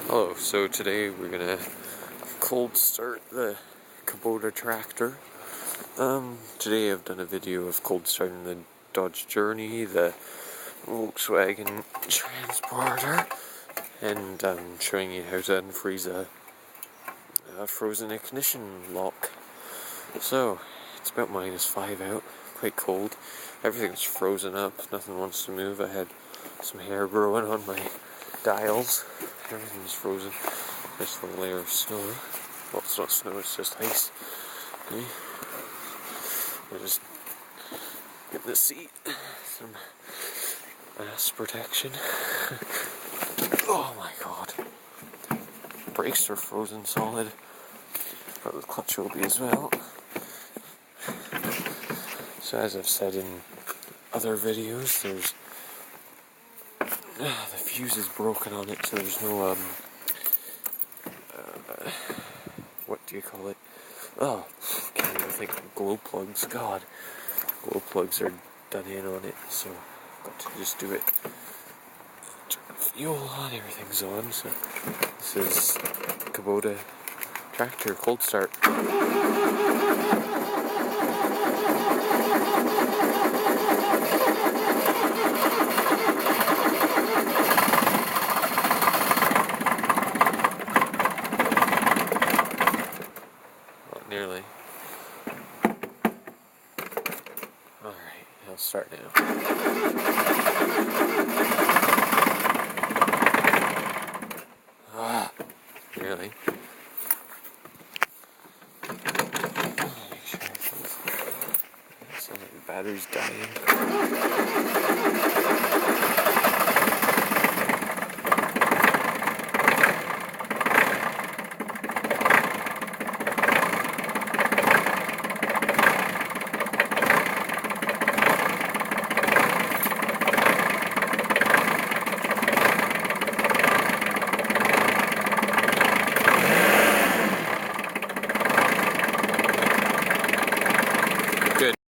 Hello, so today we're gonna cold start the Kubota tractor. Today I've done a video of cold starting the Dodge Journey, the Volkswagen Transporter, and showing you how to unfreeze a frozen ignition lock. So, it's about -5 out, quite cold. Everything's frozen up, nothing wants to move. I had some hair growing on my dials. Everything's frozen. There's a layer of snow. Well, it's not snow, it's just ice. Okay. We'll just get the seat, some ass protection. Oh my god. Brakes are frozen solid. But the clutch will be as well. So as I've said in other videos, there's the fuse is broken on it, so there's no what do you call it? Oh, can't even think of glow plugs. God, glow plugs are done in on it, so I've got to just do it. Turn the fuel on, everything's on. So this is Kubota tractor cold start. Nearly. Alright, I'll start now. Nearly. Make sure it sounds like the battery's dying.